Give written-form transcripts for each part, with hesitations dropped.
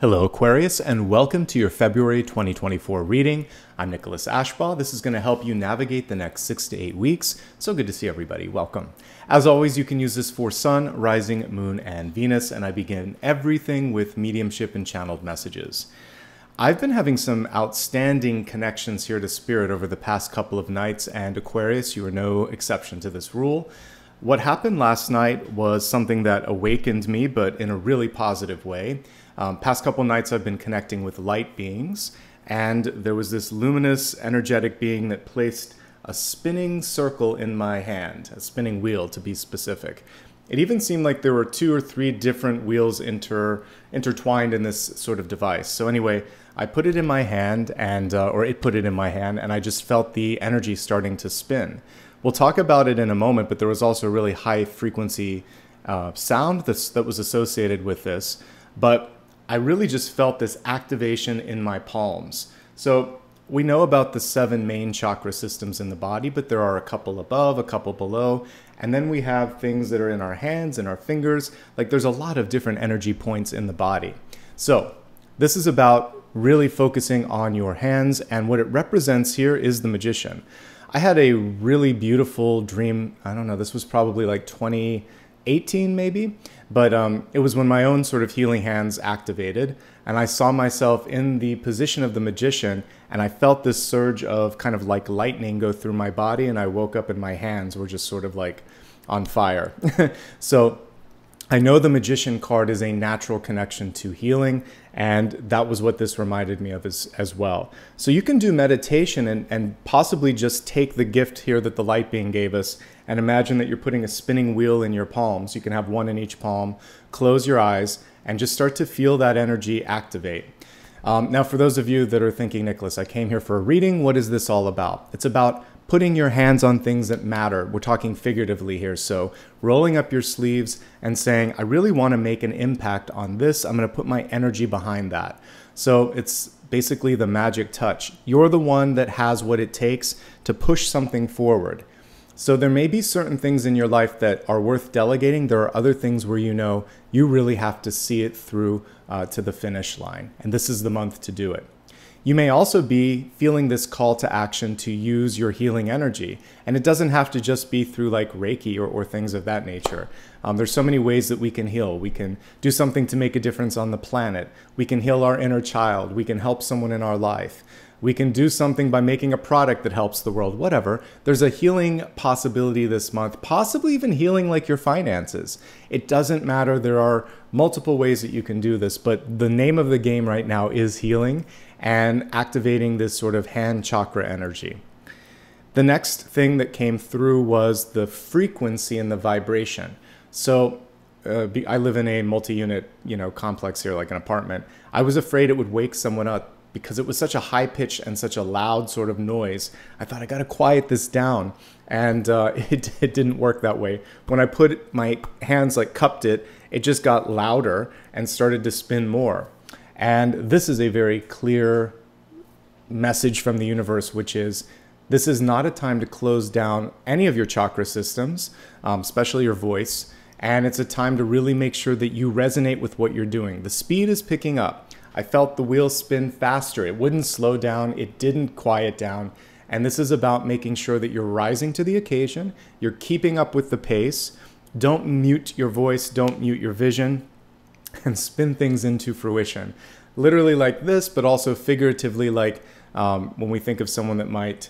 Hello Aquarius, and welcome to your February 2024 reading. I'm Nicholas Ashbaugh. This is going to help you navigate the next 6 to 8 weeks. So good to see everybody. Welcome. As always, you can use this for Sun, Rising, Moon, and Venus, and I begin everything with mediumship and channeled messages. I've been having some outstanding connections here to Spirit over the past couple of nights, and Aquarius, you are no exception to this rule. What happened last night was something that awakened me, but in a really positive way. Past couple nights I've been connecting with light beings, and there was this luminous, energetic being that placed a spinning circle in my hand, a spinning wheel to be specific. It even seemed like there were 2 or 3 different wheels intertwined in this sort of device. So anyway, I put it in my hand, or it put it in my hand, and I just felt the energy starting to spin. We'll talk about it in a moment, but there was also a really high frequency sound that was associated with this. But I really just felt this activation in my palms. So we know about the 7 main chakra systems in the body, but there are a couple above, a couple below, and then we have things that are in our hands and our fingers. Like there's a lot of different energy points in the body. So this is about really focusing on your hands, and what it represents here is the magician. I had a really beautiful dream. I don't know, this was probably like 2018 maybe, but it was when my own sort of healing hands activated, and I saw myself in the position of the magician, and I felt this surge of kind of like lightning go through my body, and I woke up and my hands were just sort of like on fire. So I know the magician card is a natural connection to healing, and that was what this reminded me of as well. So you can do meditation and possibly just take the gift here that the light being gave us and imagine that you're putting a spinning wheel in your palms. You can have one in each palm, close your eyes, and just start to feel that energy activate. Now, for those of you that are thinking, Nicholas, I came here for a reading. What is this all about? It's about putting your hands on things that matter. We're talking figuratively here. So rolling up your sleeves and saying, I really want to make an impact on this. I'm going to put my energy behind that. So it's basically the magic touch. You're the one that has what it takes to push something forward. So there may be certain things in your life that are worth delegating. There are other things where you know you really have to see it through to the finish line. And this is the month to do it. You may also be feeling this call to action to use your healing energy. And it doesn't have to just be through like Reiki or things of that nature. There's so many ways that we can heal. We can do something to make a difference on the planet. We can heal our inner child. We can help someone in our life. We can do something by making a product that helps the world, whatever. There's a healing possibility this month, possibly even healing like your finances. It doesn't matter. There are multiple ways that you can do this, but the name of the game right now is healing and activating this sort of hand chakra energy. The next thing that came through was the frequency and the vibration. So I live in a multi-unit, complex here, like an apartment. I was afraid it would wake someone up because it was such a high pitch and such a loud sort of noise. I thought I got to quiet this down, and it didn't work that way. When I put my hands, like cupped it, it just got louder and started to spin more. And this is a very clear message from the universe, which is this is not a time to close down any of your chakra systems, especially your voice. And it's a time to really make sure that you resonate with what you're doing. The speed is picking up. I felt the wheel spin faster. It wouldn't slow down. It didn't quiet down. And this is about making sure that you're rising to the occasion. You're keeping up with the pace. Don't mute your voice. Don't mute your vision. And spin things into fruition. Literally like this, but also figuratively like when we think of someone that might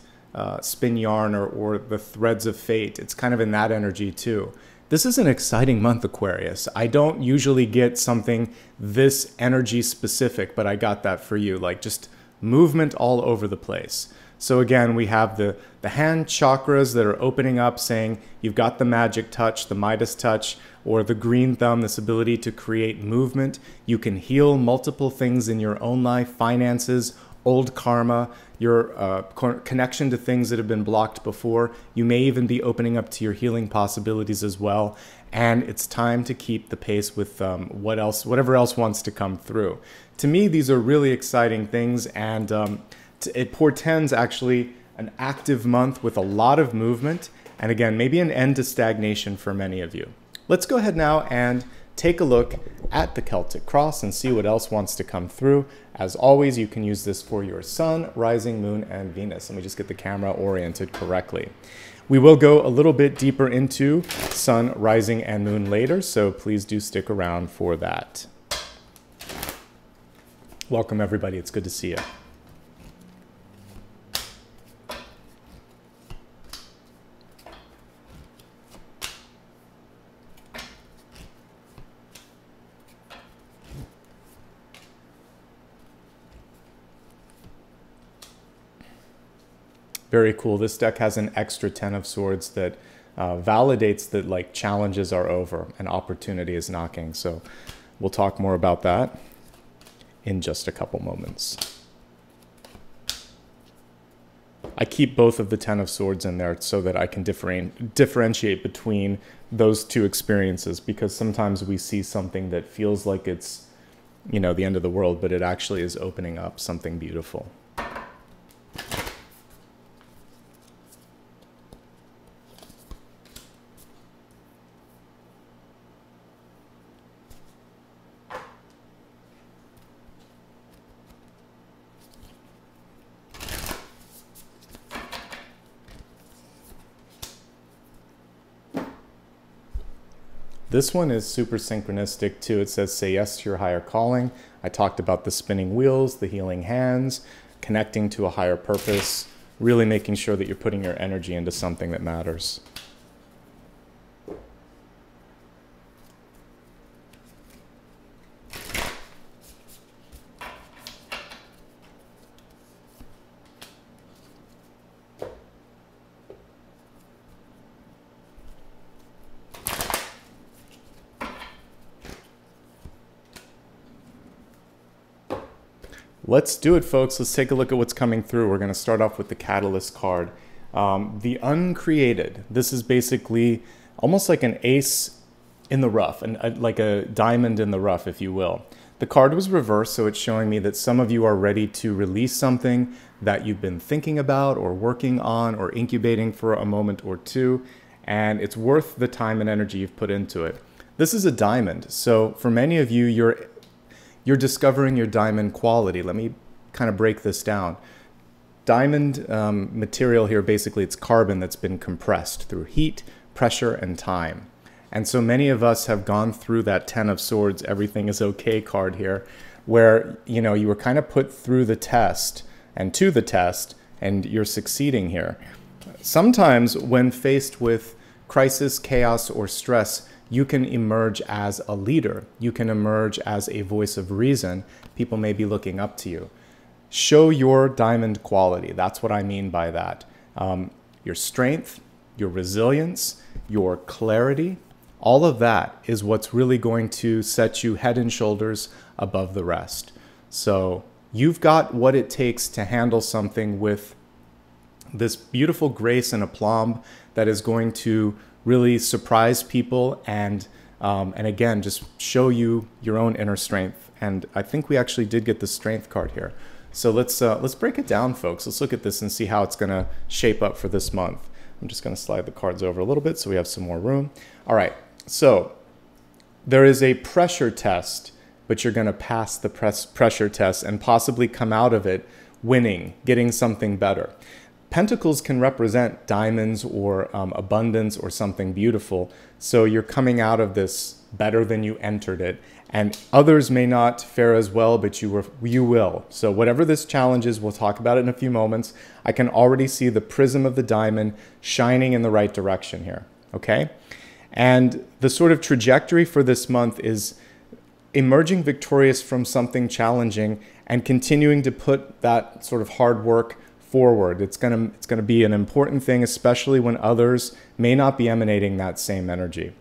spin yarn or the threads of fate. It's kind of in that energy too. This is an exciting month, Aquarius. I don't usually get something this energy specific, but I got that for you. Like just movement all over the place. So again, we have the hand chakras that are opening up, saying you've got the magic touch, the Midas touch, or the green thumb, this ability to create movement. You can heal multiple things in your own life, finances, old karma, your connection to things that have been blocked before. You may even be opening up to your healing possibilities as well. And it's time to keep the pace with whatever else wants to come through. To me, these are really exciting things, and it portends actually an active month with a lot of movement, and again, maybe an end to stagnation for many of you. Let's go ahead now and take a look at the Celtic Cross and see what else wants to come through. As always, you can use this for your Sun, Rising, Moon, and Venus. Let me just get the camera oriented correctly. We will go a little bit deeper into Sun, Rising, and Moon later, so please do stick around for that. Welcome, everybody. It's good to see you. Very cool. This deck has an extra 10 of Swords that validates that like challenges are over and opportunity is knocking. So we'll talk more about that in just a couple moments. I keep both of the 10 of Swords in there so that I can differentiate between those two experiences, because sometimes we see something that feels like it's, you know, the end of the world, but it actually is opening up something beautiful. This one is super synchronistic too. It says, say yes to your higher calling. I talked about the spinning wheels, the healing hands, connecting to a higher purpose, really making sure that you're putting your energy into something that matters. Let's do it, folks. Let's take a look at what's coming through. We're going to start off with the Catalyst card. The Uncreated. This is basically almost like an ace in the rough, and like a diamond in the rough, if you will. The card was reversed, so it's showing me that some of you are ready to release something that you've been thinking about or working on or incubating for a moment or two, and it's worth the time and energy you've put into it. This is a diamond, so for many of you, you're discovering your diamond quality. Let me kind of break this down. Diamond material here, basically it's carbon that's been compressed through heat, pressure, and time. And so many of us have gone through that 10 of Swords, everything is okay card here, where you know you were kind of put through the test and to the test, and you're succeeding here. Sometimes when faced with crisis, chaos, or stress, you can emerge as a leader. You can emerge as a voice of reason. People may be looking up to you. Show your diamond quality. That's what I mean by that. Your strength, your resilience, your clarity, all of that is what's really going to set you head and shoulders above the rest. So you've got what it takes to handle something with this beautiful grace and aplomb that is going to really surprise people and again, just show you your own inner strength. And I think we actually did get the Strength card here. So let's break it down, folks. Let's look at this and see how it's gonna shape up for this month. I'm just gonna slide the cards over a little bit so we have some more room. All right, so there is a pressure test, but you're gonna pass the pressure test and possibly come out of it winning, getting something better. Pentacles can represent diamonds or abundance or something beautiful. So you're coming out of this better than you entered it. And others may not fare as well, but you will. So whatever this challenge is, we'll talk about it in a few moments. I can already see the prism of the diamond shining in the right direction here, okay? And the sort of trajectory for this month is emerging victorious from something challenging and continuing to put that sort of hard work forward. It's gonna be an important thing, especially when others may not be emanating that same energy.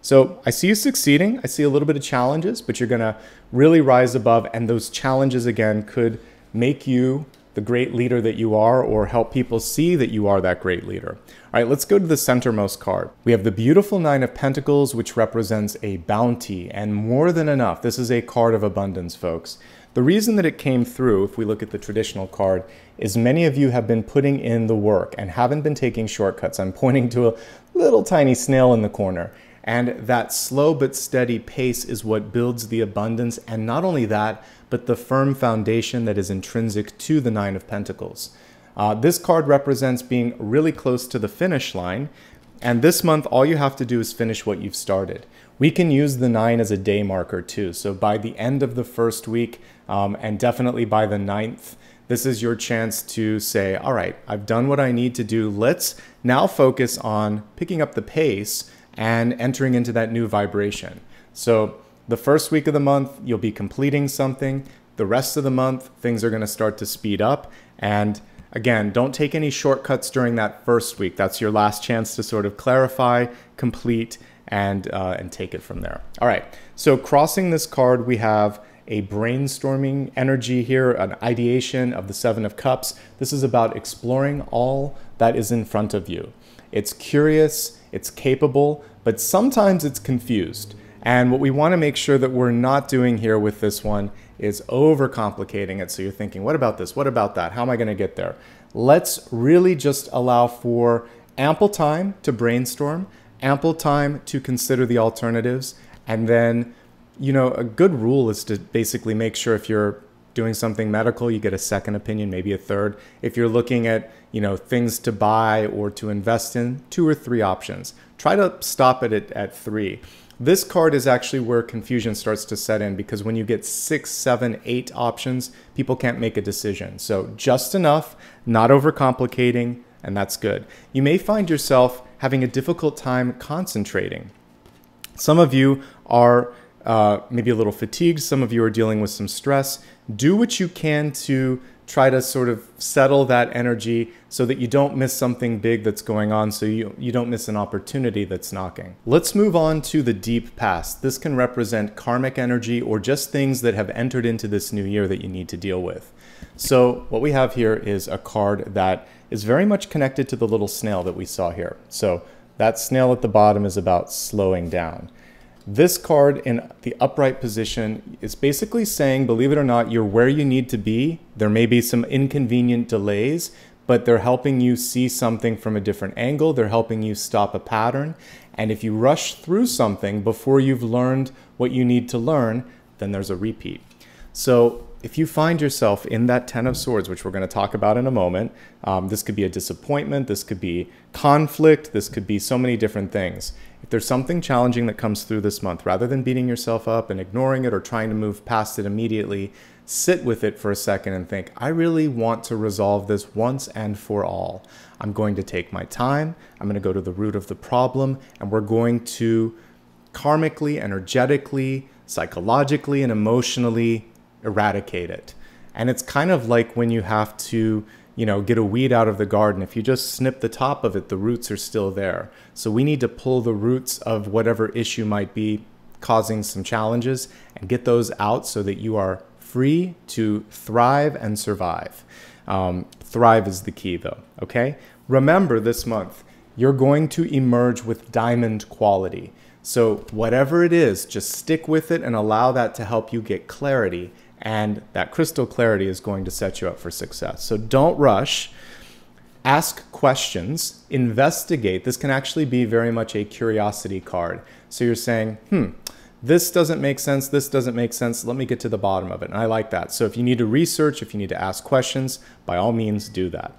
So I see you succeeding. I see a little bit of challenges, but you're gonna really rise above, and those challenges again could make you the great leader that you are, or help people see that you are that great leader. All right, let's go to the centermost card. We have the beautiful Nine of Pentacles, which represents a bounty and more than enough. This is a card of abundance, folks. The reason that it came through, if we look at the traditional card, is many of you have been putting in the work and haven't been taking shortcuts. I'm pointing to a little tiny snail in the corner. And that slow but steady pace is what builds the abundance. And not only that, but the firm foundation that is intrinsic to the Nine of Pentacles. This card represents being really close to the finish line. And this month, all you have to do is finish what you've started. We can use the 9 as a day marker too. So by the end of the first week, and definitely by the 9th, this is your chance to say, all right, I've done what I need to do. Let's now focus on picking up the pace and entering into that new vibration. So the first week of the month, you'll be completing something. The rest of the month, things are going to start to speed up. And again, don't take any shortcuts during that first week. That's your last chance to sort of clarify, complete, and take it from there. All right, so crossing this card, we have a brainstorming energy here, an ideation of the Seven of Cups. This is about exploring all that is in front of you. It's curious, it's capable, but sometimes it's confused. And what we want to make sure that we're not doing here with this one is overcomplicating it. So you're thinking, what about this? What about that? How am I going to get there? Let's really just allow for ample time to brainstorm, ample time to consider the alternatives. And then, you know, a good rule is to basically make sure if you're doing something medical, you get a second opinion, maybe a third. If you're looking at, you know, things to buy or to invest in, 2 or 3 options. Try to stop it at 3. This card is actually where confusion starts to set in, because when you get 6, 7, 8 options, people can't make a decision. So just enough, not overcomplicating, and that's good. You may find yourself having a difficult time concentrating. Some of you are maybe a little fatigued. Some of you are dealing with some stress. Do what you can to try to sort of settle that energy so that you don't miss something big that's going on, so you don't miss an opportunity that's knocking. Let's move on to the deep past. This can represent karmic energy or just things that have entered into this new year that you need to deal with. So what we have here is a card that is very much connected to the little snail that we saw here. So that snail at the bottom is about slowing down. This card in the upright position is basically saying, believe it or not, you're where you need to be. There may be some inconvenient delays, but they're helping you see something from a different angle. They're helping you stop a pattern. And if you rush through something before you've learned what you need to learn, then there's a repeat. So if you find yourself in that 10 of Swords, which we're going to talk about in a moment, this could be a disappointment, this could be conflict, this could be so many different things. If there's something challenging that comes through this month, rather than beating yourself up and ignoring it or trying to move past it immediately, sit with it for a second and think, I really want to resolve this once and for all. I'm going to take my time, I'm going to go to the root of the problem, and we're going to karmically, energetically, psychologically, and emotionally eradicate it. And it's kind of like when you have to, you know, get a weed out of the garden. If you just snip the top of it, the roots are still there. So we need to pull the roots of whatever issue might be causing some challenges and get those out so that you are free to thrive and survive. Thrive is the key though, okay? Remember this month, you're going to emerge with diamond quality. So whatever it is, just stick with it and allow that to help you get clarity. And that crystal clarity is going to set you up for success. So don't rush. Ask questions. Investigate. This can actually be very much a curiosity card. So you're saying, this doesn't make sense. This doesn't make sense. Let me get to the bottom of it. And I like that. So if you need to research, if you need to ask questions, by all means do that.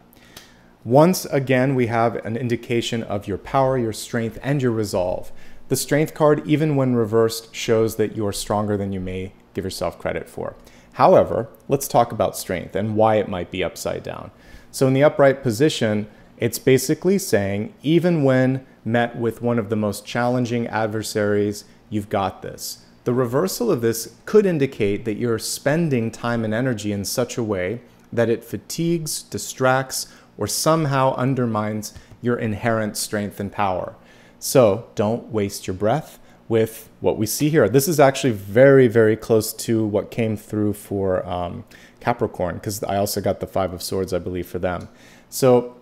Once again, we have an indication of your power, your strength, and your resolve. The strength card, even when reversed, shows that you're stronger than you may give yourself credit for. However, let's talk about strength and why it might be upside down. So in the upright position, it's basically saying, even when met with one of the most challenging adversaries, you've got this. The reversal of this could indicate that you're spending time and energy in such a way that it fatigues, distracts, or somehow undermines your inherent strength and power. So don't waste your breath with what we see here. This is actually very, very close to what came through for Capricorn, because I also got the 5 of Swords, I believe, for them. So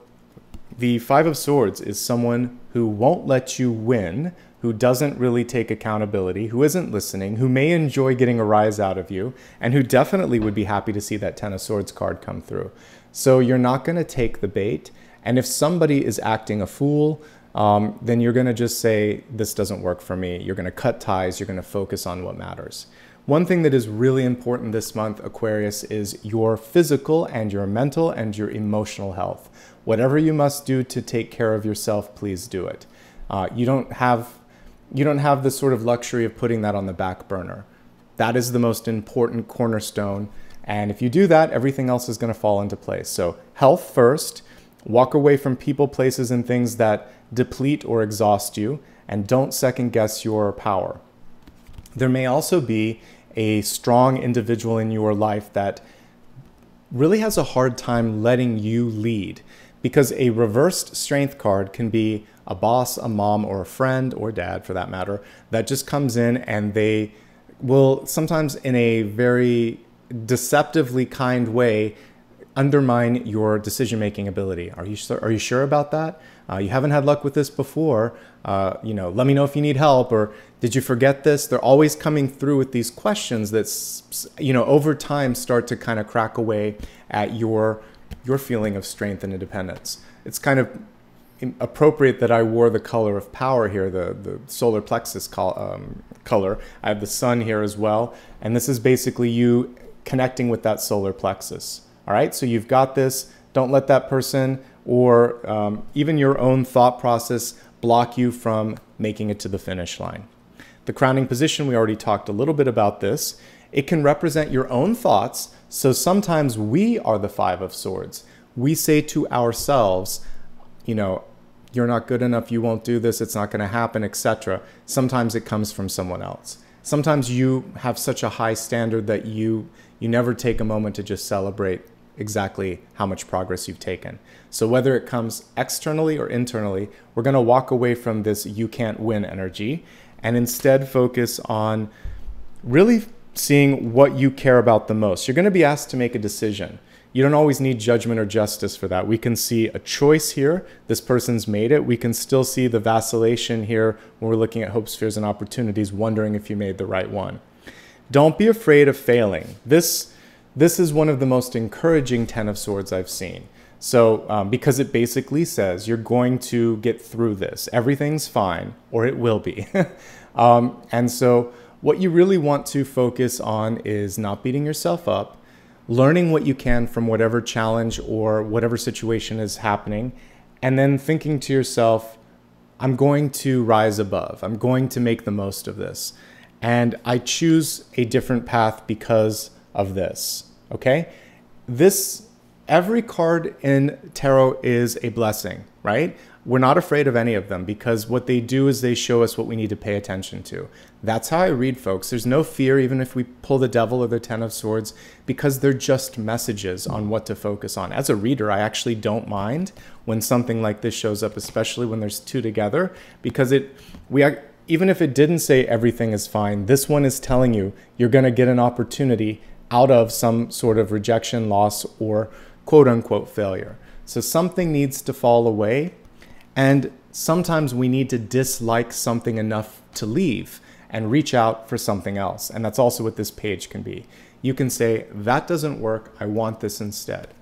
the 5 of Swords is someone who won't let you win, who doesn't really take accountability, who isn't listening, who may enjoy getting a rise out of you, and who definitely would be happy to see that 10 of Swords card come through. So you're not going to take the bait. And if somebody is acting a fool, then you're going to just say, this doesn't work for me. You're going to cut ties. You're going to focus on what matters. One thing that is really important this month, Aquarius, is your physical and your mental and your emotional health. Whatever you must do to take care of yourself, please do it. You don't have the sort of luxury of putting that on the back burner. That is the most important cornerstone. And if you do that, everything else is going to fall into place. So health first, walk away from people, places, and things that deplete or exhaust you, and don't second guess your power. There may also be a strong individual in your life that really has a hard time letting you lead, because a reversed strength card can be a boss, a mom, or a friend, or dad for that matter, that just comes in and they will sometimes in a very deceptively kind way undermine your decision-making ability. Are you sure about that? You haven't had luck with this before. Let me know if you need help, or did you forget this? They're always coming through with these questions that, over time start to kind of crack away at your feeling of strength and independence. It's kind of appropriate that I wore the color of power here, the solar plexus color. I have the sun here as well. And this is basically you connecting with that solar plexus. All right, so you've got this. Don't let that person or even your own thought process block you from making it to the finish line. The crowning position, we already talked a little bit about this. It can represent your own thoughts. So sometimes we are the Five of Swords. We say to ourselves, you're not good enough, you won't do this, it's not going to happen, etc. Sometimes it comes from someone else. Sometimes you have such a high standard that you never take a moment to just celebrate exactly how much progress you've taken. So whether it comes externally or internally, we're going to walk away from this you can't win energy and instead focus on really seeing what you care about the most. You're going to be asked to make a decision. You don't always need judgment or justice for that. We can see a choice here. This person's made it. We can still see the vacillation here when we're looking at hopes, fears, and opportunities, wondering if you made the right one. Don't be afraid of failing. This is one of the most encouraging Ten of Swords I've seen. So because it basically says you're going to get through this. Everything's fine, or it will be. And so what you really want to focus on is not beating yourself up, learning what you can from whatever challenge or whatever situation is happening, and then thinking to yourself, I'm going to rise above. I'm going to make the most of this. And I choose a different path because of this, okay? Every card in tarot is a blessing, right? We're not afraid of any of them because what they do is they show us what we need to pay attention to. That's how I read, folks. There's no fear even if we pull the Devil or the Ten of Swords because they're just messages on what to focus on. As a reader, I actually don't mind when something like this shows up, especially when there's two together, because even if it didn't say everything is fine, this one is telling you you're going to get an opportunity out of some sort of rejection, loss, or quote-unquote failure. So something needs to fall away, and sometimes we need to dislike something enough to leave and reach out for something else. And that's also what this page can be. You can say, that doesn't work, I want this instead.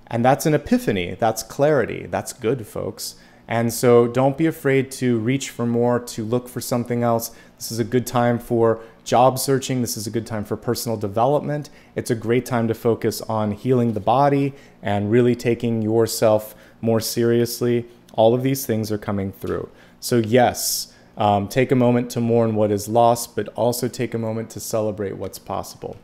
And that's an epiphany, that's clarity, that's good, folks. And so don't be afraid to reach for more, to look for something else. This is a good time for job searching. This is a good time for personal development. It's a great time to focus on healing the body and really taking yourself more seriously. All of these things are coming through. So yes, take a moment to mourn what is lost, but also take a moment to celebrate what's possible.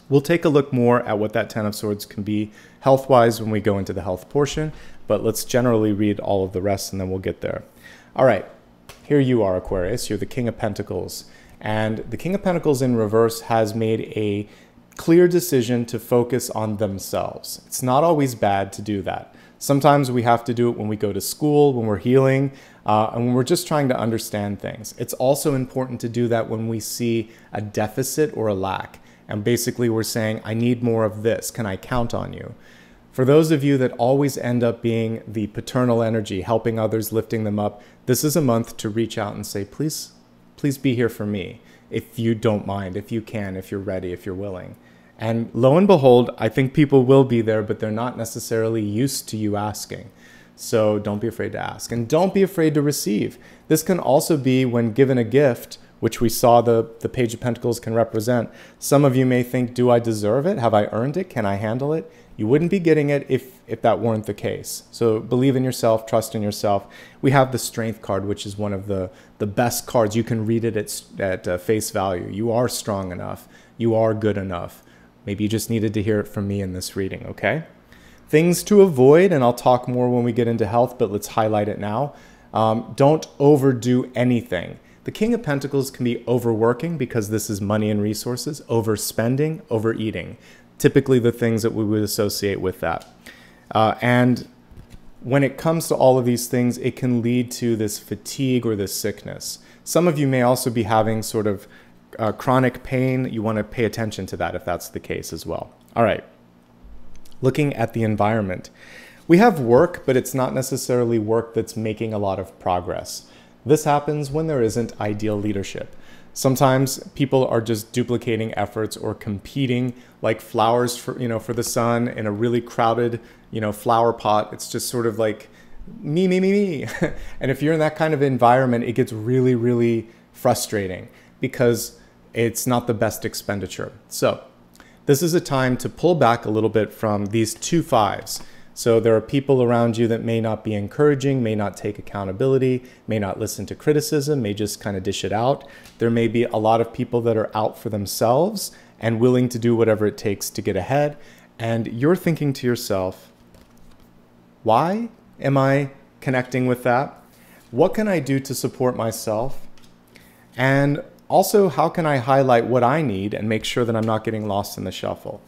We'll take a look more at what that Ten of Swords can be health-wise when we go into the health portion, but let's generally read all of the rest and then we'll get there. All right, here you are, Aquarius. You're the King of Pentacles. And the King of Pentacles in reverse has made a clear decision to focus on themselves. It's not always bad to do that. Sometimes we have to do it when we go to school, when we're healing, and when we're just trying to understand things. It's also important to do that when we see a deficit or a lack. And basically we're saying, I need more of this. Can I count on you? For those of you that always end up being the paternal energy, helping others, lifting them up, this is a month to reach out and say, please be here for me. If you don't mind, if you can, if you're ready, if you're willing. And lo and behold, I think people will be there, but they're not necessarily used to you asking. So don't be afraid to ask, and don't be afraid to receive. This can also be when given a gift, which we saw the Page of Pentacles can represent. Some of you may think, do I deserve it? Have I earned it? Can I handle it? You wouldn't be getting it if that weren't the case. So believe in yourself, trust in yourself. We have the Strength card, which is one of the best cards. You can read it at face value. You are strong enough. You are good enough. Maybe you just needed to hear it from me in this reading, okay? Things to avoid, and I'll talk more when we get into health, but let's highlight it now. Don't overdo anything. The King of Pentacles can be overworking because this is money and resources, overspending, overeating. Typically the things that we would associate with that. And when it comes to all of these things, it can lead to this fatigue or this sickness. Some of you may also be having sort of chronic pain. You want to pay attention to that if that's the case as well. All right. Looking at the environment. We have work, but it's not necessarily work that's making a lot of progress. This happens when there isn't ideal leadership. Sometimes people are just duplicating efforts or competing like flowers for the sun in a really crowded, flower pot. It's just sort of like me, me, me, me. And if you're in that kind of environment, it gets really, really frustrating because it's not the best expenditure. So this is a time to pull back a little bit from these 2 5s. So there are people around you that may not be encouraging, may not take accountability, may not listen to criticism, may just kind of dish it out. There may be a lot of people that are out for themselves and willing to do whatever it takes to get ahead. And you're thinking to yourself, why am I connecting with that? What can I do to support myself? And also, how can I highlight what I need and make sure that I'm not getting lost in the shuffle?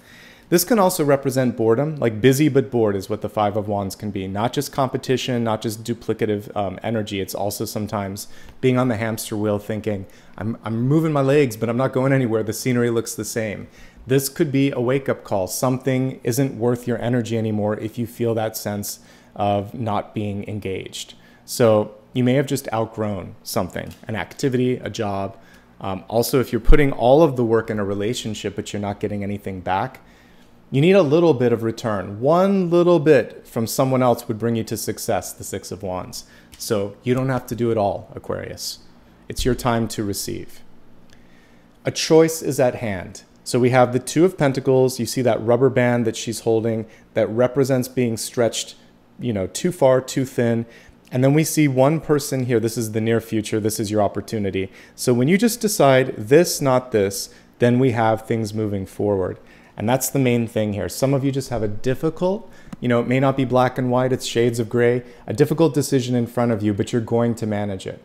This can also represent boredom, like busy but bored is what the 5 of Wands can be. Not just competition, not just duplicative energy. It's also sometimes being on the hamster wheel thinking, I'm moving my legs, but I'm not going anywhere. The scenery looks the same. This could be a wake-up call. Something isn't worth your energy anymore if you feel that sense of not being engaged. So you may have just outgrown something, an activity, a job. Also, if you're putting all of the work in a relationship, but you're not getting anything back, you need a little bit of return. One little bit from someone else would bring you to success, the 6 of Wands. So you don't have to do it all, Aquarius. It's your time to receive. A choice is at hand. So we have the 2 of Pentacles. You see that rubber band that she's holding that represents being stretched, too far, too thin. And then we see one person here. This is the near future. This is your opportunity. So when you just decide this, not this, then we have things moving forward. And that's the main thing here. Some of you just have a difficult, it may not be black and white, it's shades of gray, a difficult decision in front of you, but you're going to manage it.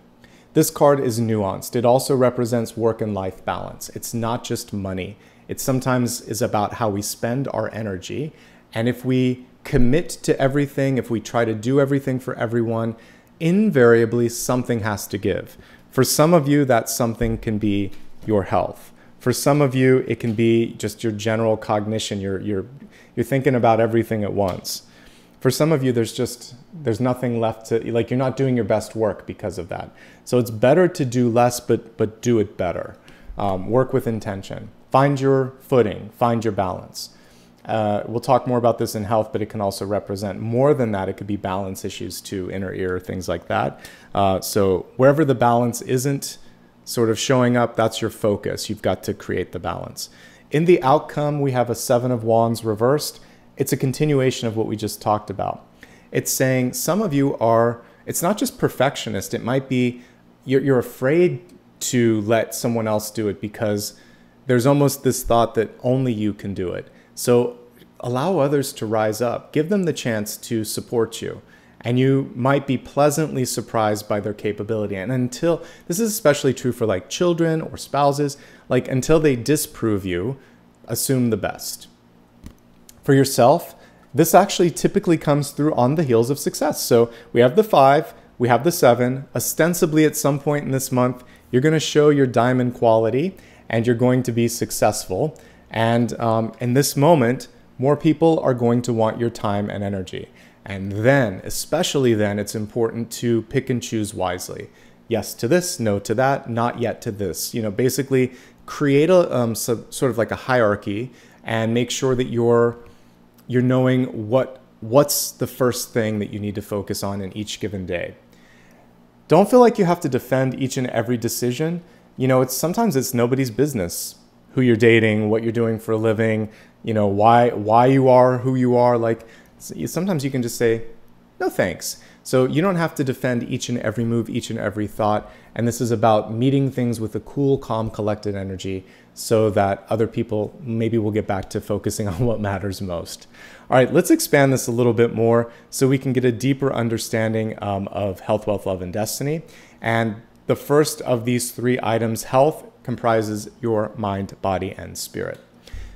This card is nuanced. It also represents work and life balance. It's not just money. It sometimes is about how we spend our energy. And if we commit to everything, if we try to do everything for everyone, invariably something has to give. For some of you, that something can be your health. For some of you, it can be just your general cognition. You're thinking about everything at once. For some of you, there's nothing left to, you're not doing your best work because of that. So it's better to do less, but do it better. Work with intention. Find your footing. Find your balance. We'll talk more about this in health, but it can also represent more than that. It could be balance issues too, inner ear, things like that. So wherever the balance isn't sort of showing up, that's your focus. You've got to create the balance. In the outcome, we have a 7 of Wands reversed. It's a continuation of what we just talked about. It's saying some of you it's not just perfectionist. It might be you're afraid to let someone else do it because there's almost this thought that only you can do it. So allow others to rise up. Give them the chance to support you. And you might be pleasantly surprised by their capability. And this is especially true for children or spouses, until they disprove you, assume the best. For yourself, this actually typically comes through on the heels of success. So we have the 5, we have the 7. Ostensibly at some point in this month, you're going to show your diamond quality and you're going to be successful. And in this moment, more people are going to want your time and energy. And then, especially then, it's important to pick and choose wisely. Yes to this, no to that, not yet to this. Basically create a sort of like a hierarchy and make sure that you're knowing what what's the first thing that you need to focus on in each given day. Don't feel like you have to defend each and every decision. You know, sometimes it's nobody's business who you're dating, what you're doing for a living, you know, why you are who you are. Like, sometimes you can just say, no thanks. So you don't have to defend each and every move, each and every thought. And this is about meeting things with a cool, calm, collected energy so that other people maybe will get back to focusing on what matters most. All right, let's expand this a little bit more so we can get a deeper understanding of health, wealth, love, and destiny. And the first of these three items, health, comprises your mind, body, and spirit.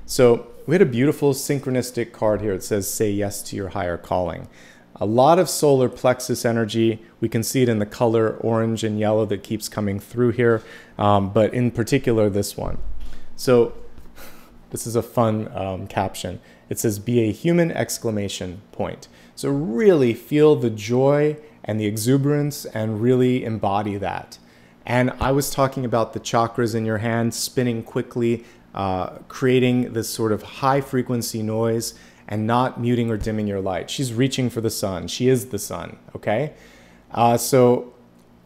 So we had a beautiful synchronistic card here. It says, say yes to your higher calling. A lot of solar plexus energy. We can see it in the color orange and yellow that keeps coming through here, but in particular this one. So this is a fun caption. It says, be a human, exclamation point. So really feel the joy and the exuberance and really embody that. And I was talking about the chakras in your hand spinning quickly, creating this sort of high frequency noise and not muting or dimming your light. She's reaching for the sun. She is the sun, okay? So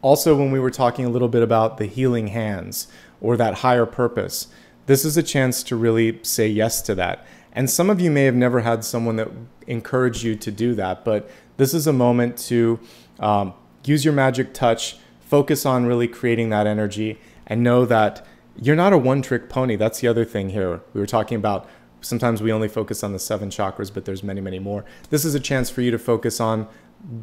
also when we were talking a little bit about the healing hands or that higher purpose, this is a chance to really say yes to that. And some of you may have never had someone that encouraged you to do that, but this is a moment to use your magic touch, focus on really creating that energy, and know that you're not a one-trick pony. That's the other thing here. We were talking about sometimes we only focus on the 7 chakras, but there's many, many more. This is a chance for you to focus on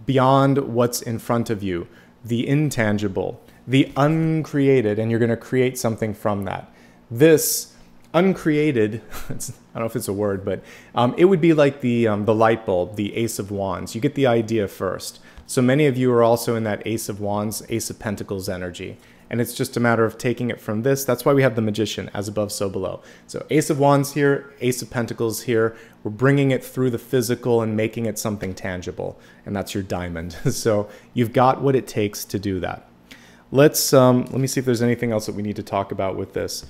beyond what's in front of you, the intangible, the uncreated, and you're going to create something from that. This uncreated, I don't know if it's a word, but it would be like the light bulb, the Ace of Wands. You get the idea first. So many of you are also in that Ace of Wands, Ace of Pentacles energy. And it's just a matter of taking it from this. That's why we have the Magician, as above, so below. So Ace of Wands here, Ace of Pentacles here. We're bringing it through the physical and making it something tangible. And that's your diamond. So you've got what it takes to do that. Let me see if there's anything else that we need to talk about with this.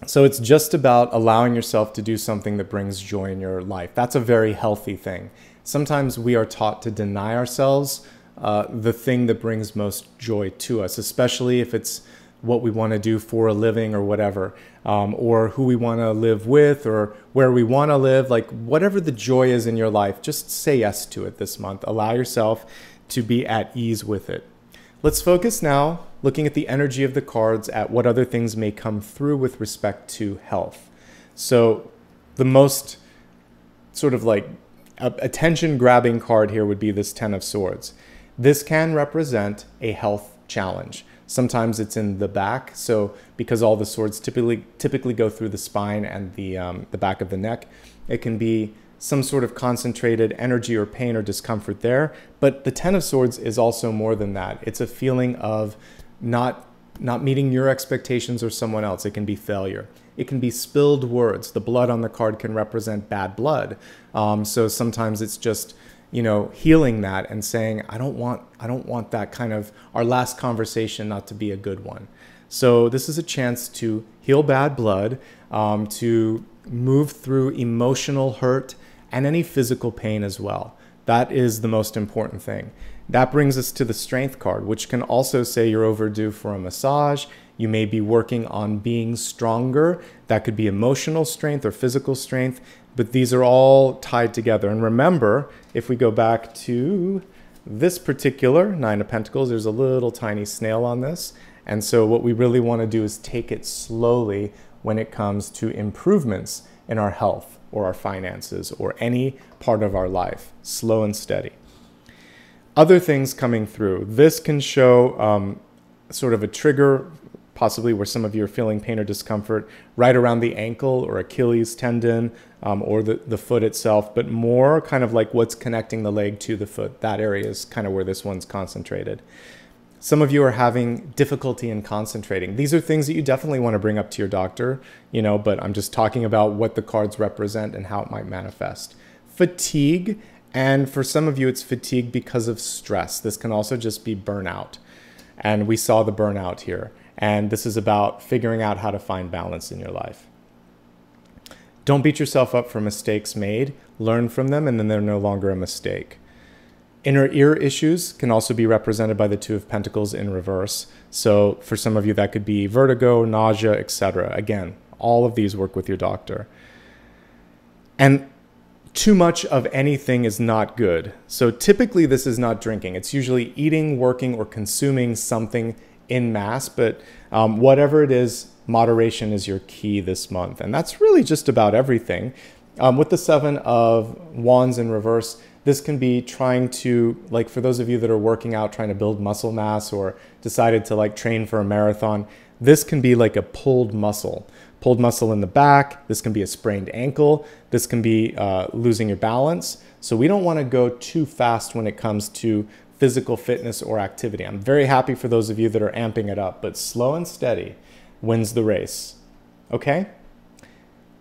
So it's just about allowing yourself to do something that brings joy in your life. That's a very healthy thing. Sometimes we are taught to deny ourselves the thing that brings most joy to us, especially if it's what we want to do for a living or whatever, or who we want to live with or where we want to live. Like whatever the joy is in your life, just say yes to it this month. Allow yourself to be at ease with it. Let's focus now, looking at the energy of the cards, at what other things may come through with respect to health. So the most sort of like attention-grabbing card here would be this Ten of Swords. This can represent a health challenge. Sometimes it's in the back, so because all the swords typically go through the spine and the back of the neck, it can be some sort of concentrated energy or pain or discomfort there. But the Ten of Swords is also more than that. It's a feeling of not meeting your expectations or someone else. It can be failure. It can be spilled words. The blood on the card can represent bad blood. So sometimes it's just, you know, healing that and saying, I don't want that kind of our last conversation not to be a good one. So this is a chance to heal bad blood, to move through emotional hurt and any physical pain as well. That is the most important thing. That brings us to the Strength card, which can also say you're overdue for a massage. You may be working on being stronger. That could be emotional strength or physical strength, but these are all tied together. And remember, if we go back to this particular Nine of Pentacles, there's a little tiny snail on this. And so what we really want to do is take it slowly when it comes to improvements in our health or our finances or any part of our life. Slow and steady. Other things coming through. This can show sort of a trigger, possibly where some of you are feeling pain or discomfort right around the ankle or Achilles tendon or the foot itself, but more kind of like what's connecting the leg to the foot. That area is kind of where this one's concentrated. Some of you are having difficulty in concentrating. These are things that you definitely want to bring up to your doctor, you know, but I'm just talking about what the cards represent and how it might manifest. Fatigue, and for some of you it's fatigue because of stress. This can also just be burnout. And we saw the burnout here. And this is about figuring out how to find balance in your life. Don't beat yourself up for mistakes made. Learn from them, and then they're no longer a mistake. Inner ear issues can also be represented by the Two of Pentacles in reverse. So for some of you, that could be vertigo, nausea, etc. Again, all of these work with your doctor. And too much of anything is not good. So typically this is not drinking. It's usually eating, working, or consuming something in mass. But whatever it is, moderation is your key this month. And that's really just about everything. With the Seven of Wands in reverse, this can be trying to, like for those of you that are working out, trying to build muscle mass or decided to like train for a marathon, this can be like a pulled muscle in the back. This can be a sprained ankle. This can be losing your balance. So we don't want to go too fast when it comes to physical fitness or activity. I'm very happy for those of you that are amping it up, but slow and steady wins the race. Okay?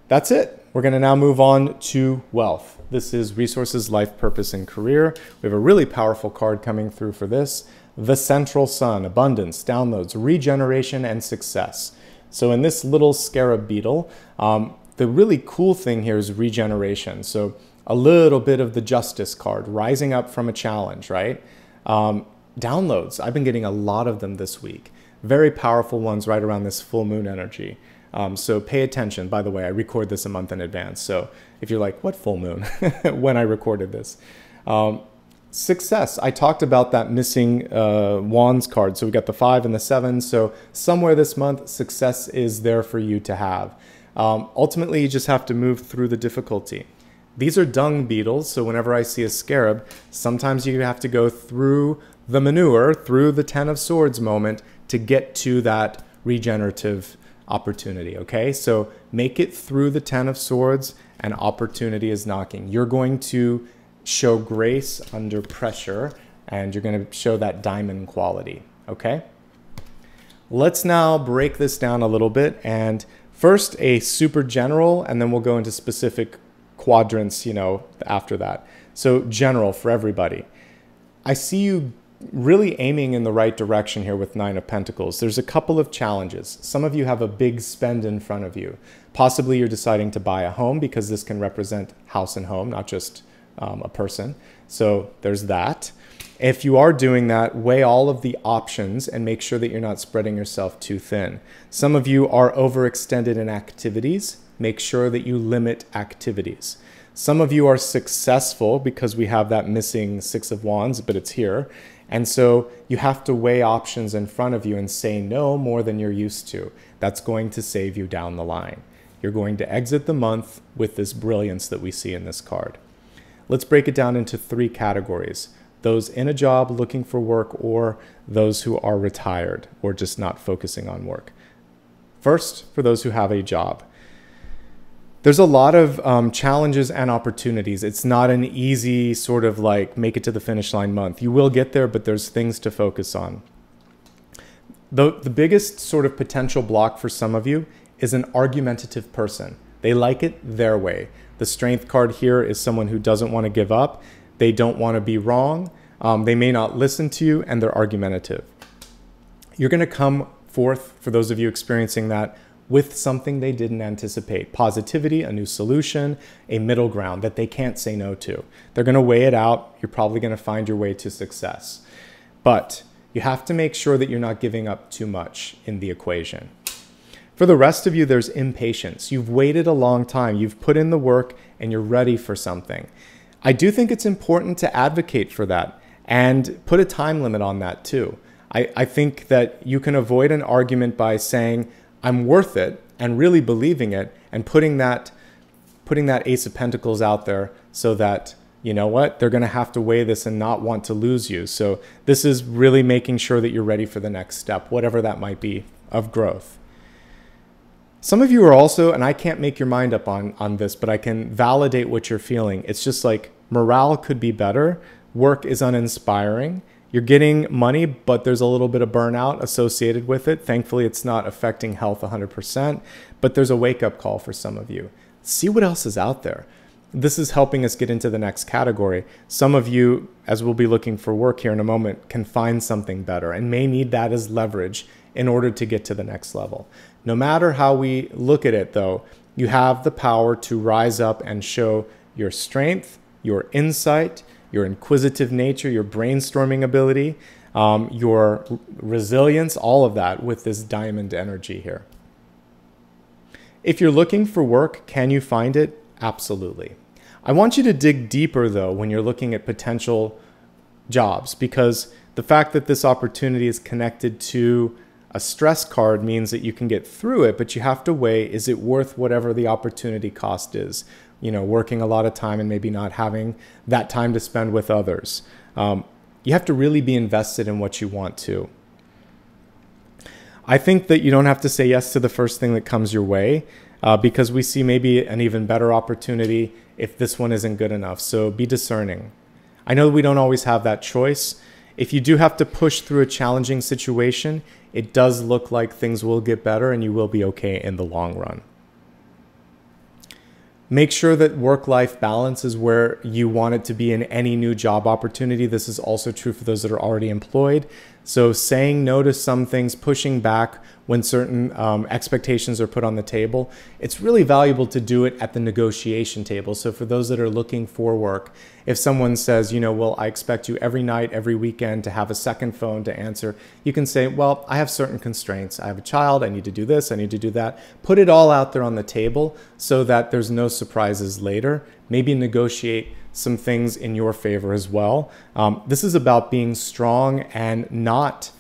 That's it. We're going to now move on to wealth. This is resources, life, purpose, and career. We have a really powerful card coming through for this. The Central Sun, abundance, downloads, regeneration, and success. So in this little scarab beetle, the really cool thing here is regeneration. So a little bit of the Justice card, rising up from a challenge, right? Downloads, I've been getting a lot of them this week. Very powerful ones right around this full moon energy. So pay attention. By the way, I record this a month in advance. So if you're like, what full moon? When I recorded this. Success. I talked about that missing Wands card. So we got the 5 and the 7. So somewhere this month, success is there for you to have. Ultimately, you just have to move through the difficulty. These are dung beetles. So whenever I see a scarab, sometimes you have to go through the manure, through the 10 of Swords moment to get to that regenerative opportunity. Okay, so make it through the 10 of Swords and opportunity is knocking. You're going to show grace under pressure and you're going to show that diamond quality. Okay, let's now break this down a little bit, and first a super general, and then we'll go into specific quadrants, you know, after that. So general for everybody. I see you really aiming in the right direction here with 9 of Pentacles. There's a couple of challenges. Some of you have a big spend in front of you. Possibly you're deciding to buy a home, because this can represent house and home, not just a person. So there's that. If you are doing that, weigh all of the options and make sure that you're not spreading yourself too thin. Some of you are overextended in activities. Make sure that you limit activities. Some of you are successful because we have that missing 6 of Wands, but it's here. And so you have to weigh options in front of you and say no more than you're used to. That's going to save you down the line. You're going to exit the month with this brilliance that we see in this card. Let's break it down into 3 categories. Those in a job looking for work, or those who are retired or just not focusing on work. First, for those who have a job. There's a lot of challenges and opportunities. It's not an easy sort of like make it to the finish line month. You will get there, but there's things to focus on. The biggest sort of potential block for some of you is an argumentative person. They like it their way. The Strength card here is someone who doesn't want to give up. They don't want to be wrong. They may not listen to you, and they're argumentative. You're going to come forth, for those of you experiencing that, with something they didn't anticipate. Positivity, a new solution, a middle ground that they can't say no to. They're going to weigh it out. You're probably going to find your way to success. But you have to make sure that you're not giving up too much in the equation. For the rest of you, there's impatience. You've waited a long time. You've put in the work and you're ready for something. I do think it's important to advocate for that and put a time limit on that too. I think that you can avoid an argument by saying, I'm worth it, and really believing it, and putting that Ace of Pentacles out there so that, you know what, they're going to have to weigh this and not want to lose you. So this is really making sure that you're ready for the next step, whatever that might be, of growth. Some of you are also, and I can't make your mind up on this, but I can validate what you're feeling. It's just like morale could be better. Work is uninspiring. You're getting money, but there's a little bit of burnout associated with it. Thankfully, it's not affecting health 100%, but there's a wake-up call for some of you. See what else is out there. This is helping us get into the next category. Some of you, as we'll be looking for work here in a moment, can find something better and may need that as leverage in order to get to the next level. No matter how we look at it, though, You have the power to rise up and show your strength, your insight, your inquisitive nature, your brainstorming ability, your resilience, all of that with this diamond energy here. If you're looking for work, can you find it? Absolutely. I want you to dig deeper though when you're looking at potential jobs, because the fact that this opportunity is connected to a stress card means that you can get through it, but you have to weigh, is it worth whatever the opportunity cost is? You know, working a lot of time and maybe not having that time to spend with others. You have to really be invested in what you want to. I think that you don't have to say yes to the first thing that comes your way, because we see maybe an even better opportunity if this one isn't good enough. So be discerning. I know we don't always have that choice. If you do have to push through a challenging situation, it does look like things will get better and you will be okay in the long run. Make sure that work-life balance is where you want it to be in any new job opportunity. This is also true for those that are already employed. So saying no to some things, pushing back when certain expectations are put on the table, it's really valuable to do it at the negotiation table. So for those that are looking for work, if someone says, you know, well, I expect you every night, every weekend to have a second phone to answer, you can say, well, I have certain constraints. I have a child, I need to do this, I need to do that. Put it all out there on the table so that there's no surprises later. Maybe negotiate some things in your favor as well. This is about being strong and not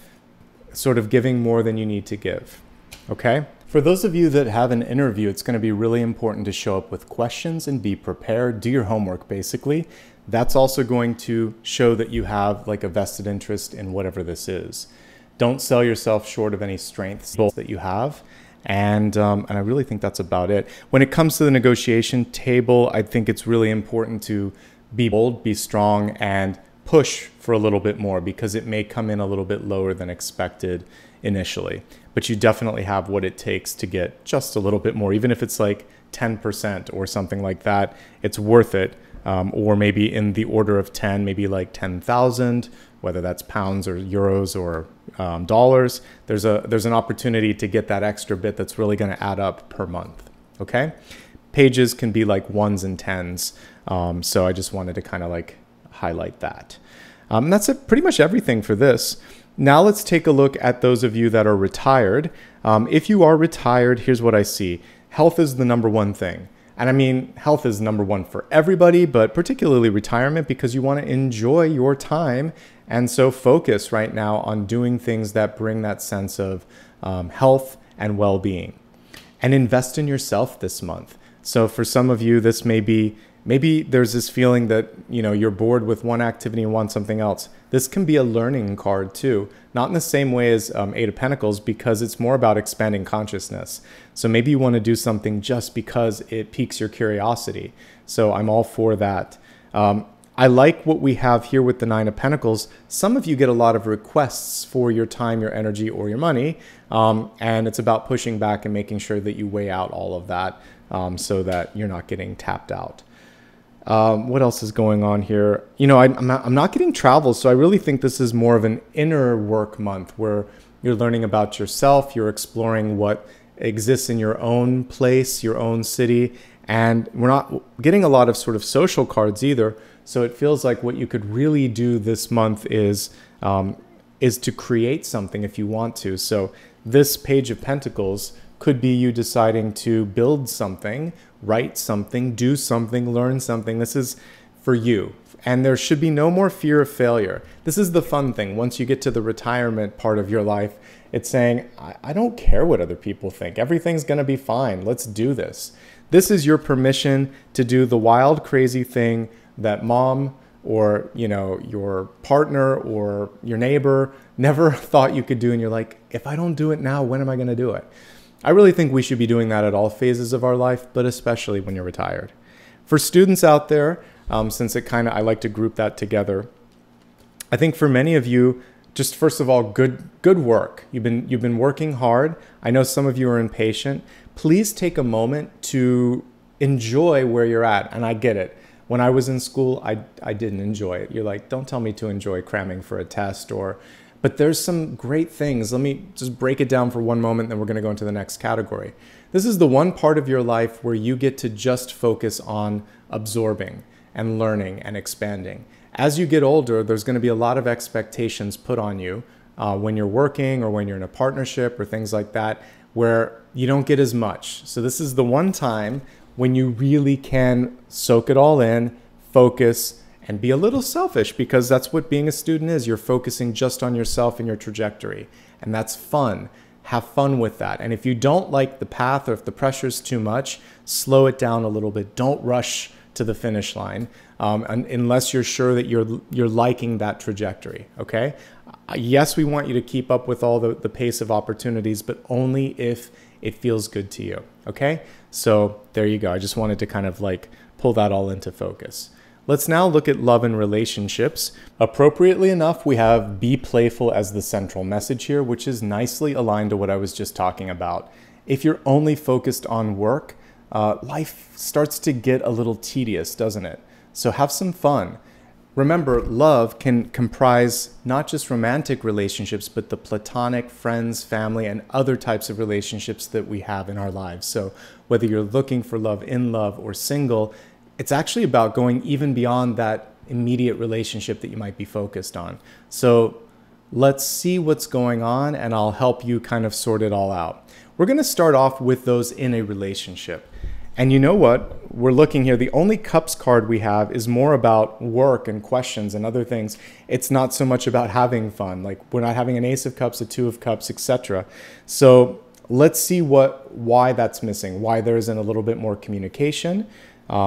sort of giving more than you need to give, okay? For those of you that have an interview, it's gonna be really important to show up with questions and be prepared, do your homework basically. That's also going to show that you have like a vested interest in whatever this is. Don't sell yourself short of any strengths that you have. And I really think that's about it. When it comes to the negotiation table, I think it's really important to be bold, be strong, and push for a little bit more, because it may come in a little bit lower than expected initially. But you definitely have what it takes to get just a little bit more, even if it's like 10% or something like that. It's worth it. Or maybe in the order of 10, maybe like 10,000, whether that's pounds or euros or dollars. There's an opportunity to get that extra bit that's really going to add up per month. Okay, pages can be like ones and tens. So I just wanted to kind of like highlight that. And that's pretty much everything for this. Now let's take a look at those of you that are retired. If you are retired, here's what I see. Health is the number one thing. And I mean, health is number one for everybody, but particularly retirement, because you want to enjoy your time. And so focus right now on doing things that bring that sense of health and well-being. And invest in yourself this month. So for some of you, this may be, maybe there's this feeling that, you know, you're bored with one activity and want something else. This can be a learning card too, not in the same way as Eight of Pentacles, because it's more about expanding consciousness. So maybe you want to do something just because it piques your curiosity. So I'm all for that. I like what we have here with the Nine of Pentacles. Some of you get a lot of requests for your time, your energy, or your money. And it's about pushing back and making sure that you weigh out all of that so that you're not getting tapped out. What else is going on here? You know, I'm not getting travel, so I really think this is more of an inner work month where you're learning about yourself, you're exploring what exists in your own place, your own city, and we're not getting a lot of sort of social cards either. So it feels like what you could really do this month is to create something if you want to. So this Page of Pentacles could be you deciding to build something, write something, do something, learn something. This is for you. And there should be no more fear of failure. This is the fun thing. Once you get to the retirement part of your life, it's saying, I don't care what other people think. Everything's going to be fine. Let's do this. This is your permission to do the wild, crazy thing that mom or, you know, your partner or your neighbor never thought you could do. And you're like, if I don't do it now, when am I going to do it? I really think we should be doing that at all phases of our life, but especially when you're retired. For students out there, since I like to group that together, I think for many of you, just first of all, good work. You've been working hard. I know some of you are impatient. Please take a moment to enjoy where you're at, and I get it. When I was in school, I didn't enjoy it. You're like, don't tell me to enjoy cramming for a test or But there's some great things. Let me just break it down for one moment, then we're going to go into the next category. This is the one part of your life where you get to just focus on absorbing and learning and expanding. As you get older, there's going to be a lot of expectations put on you when you're working or when you're in a partnership or things like that, where you don't get as much. So this is the one time when you really can soak it all in, focus, and be a little selfish, because that's what being a student is. You're focusing just on yourself and your trajectory, and that's fun. Have fun with that. And if you don't like the path, or if the pressure's too much, slow it down a little bit. Don't rush to the finish line unless you're sure that you're liking that trajectory, okay? Yes, we want you to keep up with all the pace of opportunities, but only if it feels good to you, okay? So there you go. I just wanted to kind of like pull that all into focus. Let's now look at love and relationships. Appropriately enough, we have be playful as the central message here, which is nicely aligned to what I was just talking about. If you're only focused on work, life starts to get a little tedious, doesn't it? So have some fun. Remember, love can comprise not just romantic relationships, but the platonic, friends, family, and other types of relationships that we have in our lives. So whether you're looking for love in love or single, it's actually about going even beyond that immediate relationship that you might be focused on. So let's see what's going on, and I'll help you kind of sort it all out. We're going to start off with those in a relationship. And you know what? We're looking here. The only cups card we have is more about work and questions and other things. It's not so much about having fun. Like, we're not having an ace of cups, a two of cups, etc. So let's see why that's missing, why there isn't a little bit more communication,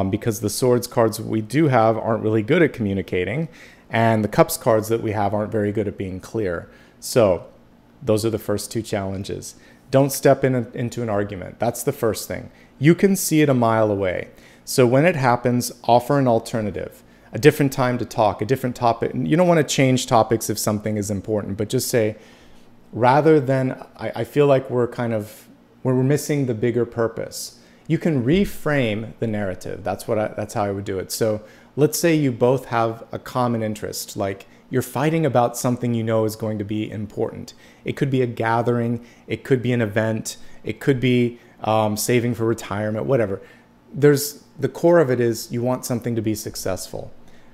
because the swords cards we do have aren't really good at communicating, and the cups cards that we have aren't very good at being clear. So those are the first two challenges. Don't step into an argument. That's the first thing. You can see it a mile away. So when it happens, offer an alternative, a different time to talk, a different topic. You don't want to change topics if something is important, but just say, rather than, I feel like we're missing the bigger purpose. You can reframe the narrative. That's how I would do it. So let's say you both have a common interest, like you're fighting about something you know is going to be important. It could be a gathering, it could be an event, it could be saving for retirement, whatever. The core of it is you want something to be successful.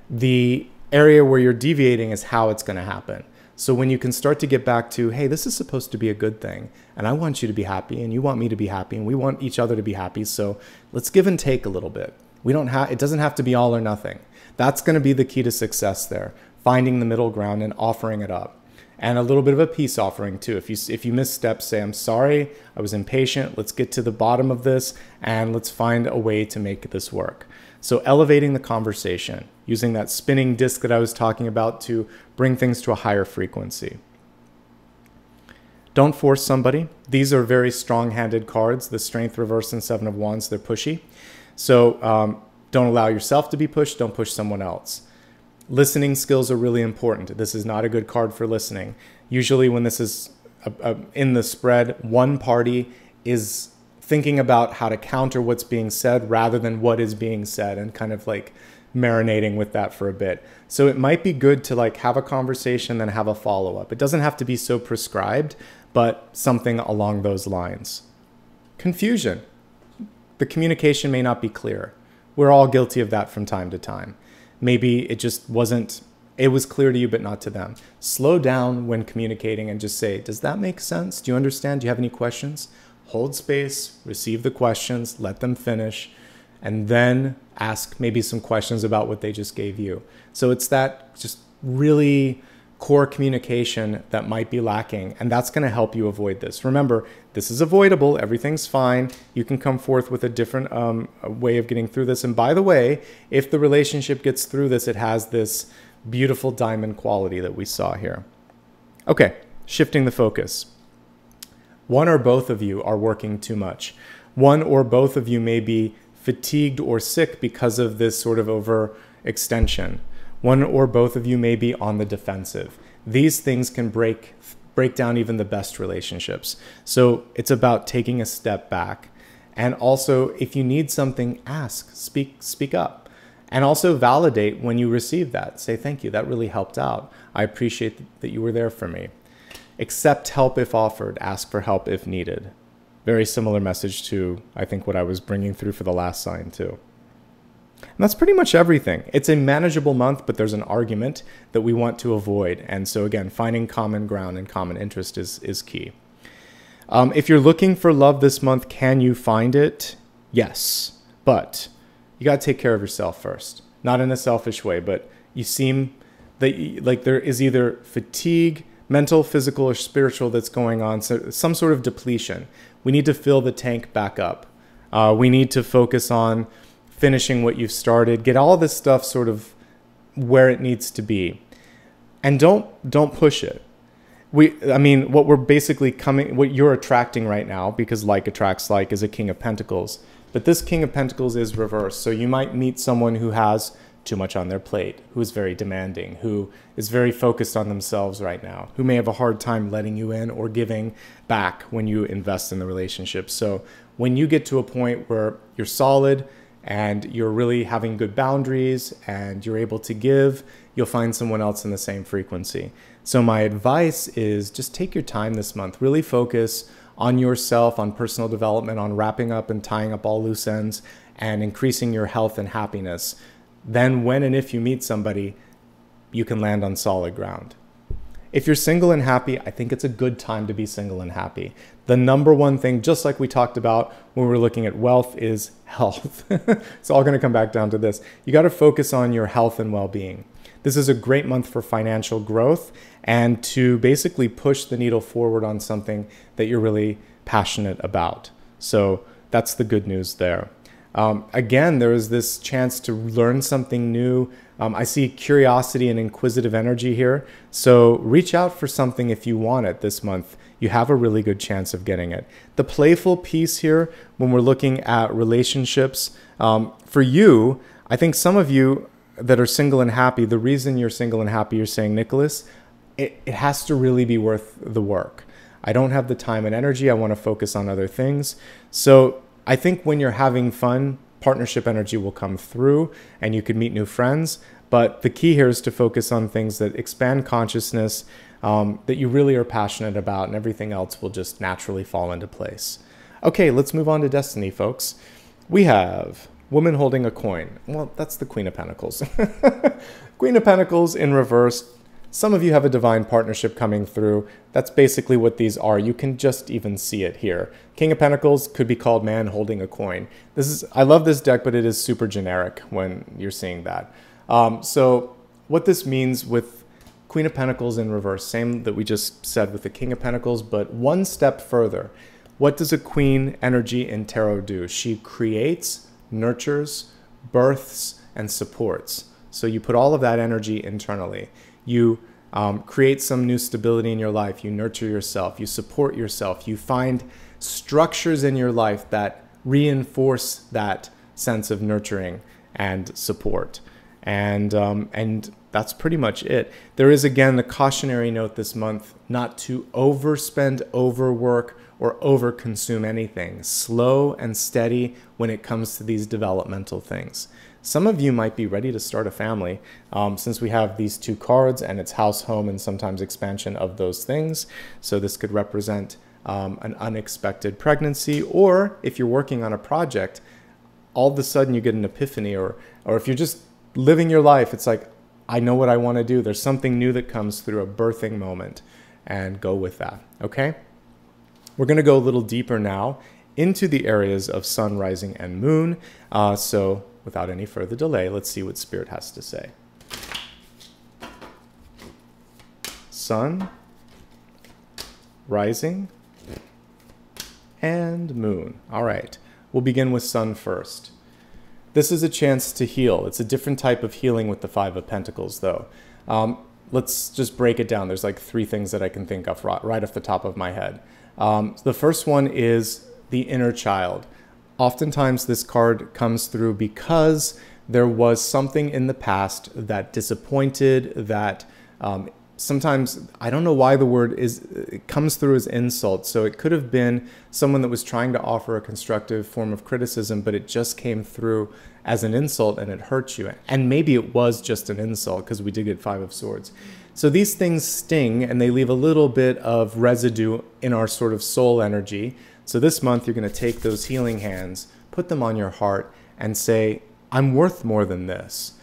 The area where you're deviating is how it's going to happen. So when you can start to get back to, hey, this is supposed to be a good thing, and I want you to be happy, and you want me to be happy, and we want each other to be happy, so let's give and take a little bit. It doesn't have to be all or nothing. That's going to be the key to success there, finding the middle ground and offering it up. And a little bit of a peace offering too. If you misstep, say, I'm sorry, I was impatient, let's get to the bottom of this, and let's find a way to make this work. So elevating the conversation, using that spinning disc that I was talking about to bring things to a higher frequency. Don't force somebody. These are very strong-handed cards. The Strength Reverse and Seven of Wands, they're pushy. So don't allow yourself to be pushed. Don't push someone else. Listening skills are really important. This is not a good card for listening. Usually when this is in the spread, one party is thinking about how to counter what's being said rather than what is being said, and kind of like marinating with that for a bit. So it might be good to like have a conversation, then have a follow-up. It doesn't have to be so prescribed, but something along those lines. Confusion. The communication may not be clear. We're all guilty of that from time to time. Maybe it just wasn't, it was clear to you, but not to them. Slow down when communicating and just say, does that make sense? Do you understand? Do you have any questions? Hold space, receive the questions, let them finish, and then ask maybe some questions about what they just gave you. So it's that just really core communication that might be lacking, and that's going to help you avoid this. Remember, this is avoidable. Everything's fine. You can come forth with a different way of getting through this. And by the way, if the relationship gets through this, it has this beautiful diamond quality that we saw here. Okay, shifting the focus. One or both of you are working too much. One or both of you may be fatigued or sick because of this sort of overextension. One or both of you may be on the defensive. These things can break down even the best relationships. So it's about taking a step back. And also, if you need something, ask, speak up. And also validate when you receive that. Say, thank you, that really helped out. I appreciate that you were there for me. Accept help if offered. Ask for help if needed. Very similar message to, I think, what I was bringing through for the last sign too. And that's pretty much everything. It's a manageable month, but there's an argument that we want to avoid. And so again, finding common ground and common interest is key. If you're looking for love this month, can you find it? Yes, but you got to take care of yourself first. Not in a selfish way, but you seem that like there is either fatigue, mental, physical, or spiritual that's going on, so some sort of depletion. We need to fill the tank back up. We need to focus on finishing what you've started, get all this stuff sort of where it needs to be. And don't push it. I mean, what you're attracting right now, because like attracts like, is a King of Pentacles. But this King of Pentacles is reversed. So you might meet someone who has too much on their plate, who is very demanding, who is very focused on themselves right now, who may have a hard time letting you in or giving back when you invest in the relationship. So when you get to a point where you're solid and you're really having good boundaries and you're able to give, you'll find someone else in the same frequency. So my advice is just take your time this month. Really focus on yourself, on personal development, on wrapping up and tying up all loose ends and increasing your health and happiness. Then when and if you meet somebody, you can land on solid ground. If you're single and happy, I think it's a good time to be single and happy. The number one thing, just like we talked about when we're looking at wealth, is health. It's all going to come back down to this. You got to focus on your health and well-being. This is a great month for financial growth and to basically push the needle forward on something that you're really passionate about. So that's the good news there. Again, there is this chance to learn something new. I see curiosity and inquisitive energy here. So reach out for something if you want it this month. You have a really good chance of getting it. The playful piece here, when we're looking at relationships, for you, I think some of you that are single and happy, the reason you're single and happy, you're saying, Nicholas, it has to really be worth the work. I don't have the time and energy. I want to focus on other things. So I think when you're having fun, partnership energy will come through and you can meet new friends. But the key here is to focus on things that expand consciousness, that you really are passionate about, and everything else will just naturally fall into place. Okay, let's move on to destiny, folks. We have woman holding a coin. Well, that's the Queen of Pentacles. Queen of Pentacles in reverse. Some of you have a divine partnership coming through. That's basically what these are. You can just even see it here. King of Pentacles could be called man holding a coin. I love this deck, but it is super generic when you're seeing that. So what this means with Queen of Pentacles in reverse, same that we just said with the King of Pentacles, but one step further. What does a queen energy in tarot do? She creates, nurtures, births, and supports. So you put all of that energy internally. You create some new stability in your life. You nurture yourself. You support yourself. You find structures in your life that reinforce that sense of nurturing and support. And that's pretty much it. There is, again, the cautionary note this month not to overspend, overwork, or overconsume anything. Slow and steady when it comes to these developmental things. Some of you might be ready to start a family since we have these two cards and it's house, home, and sometimes expansion of those things. So this could represent an unexpected pregnancy, or if you're working on a project, all of a sudden you get an epiphany, or if you're just living your life, it's like, I know what I want to do. There's something new that comes through, a birthing moment, and go with that, okay? We're going to go a little deeper now into the areas of sun, rising, and moon. So without any further delay, let's see what Spirit has to say. Sun, rising, and moon. All right, we'll begin with sun first. This is a chance to heal. It's a different type of healing with the Five of Pentacles, though. Let's just break it down. There's like three things that I can think of right off the top of my head. The first one is the inner child. Oftentimes this card comes through because there was something in the past that disappointed, that sometimes, I don't know why the word it comes through as insult. So it could have been someone that was trying to offer a constructive form of criticism, but it just came through as an insult and it hurt you. And maybe it was just an insult because we did get 5 of Swords. So these things sting and they leave a little bit of residue in our sort of soul energy. So this month you're going to take those healing hands, put them on your heart and say, I'm worth more than this.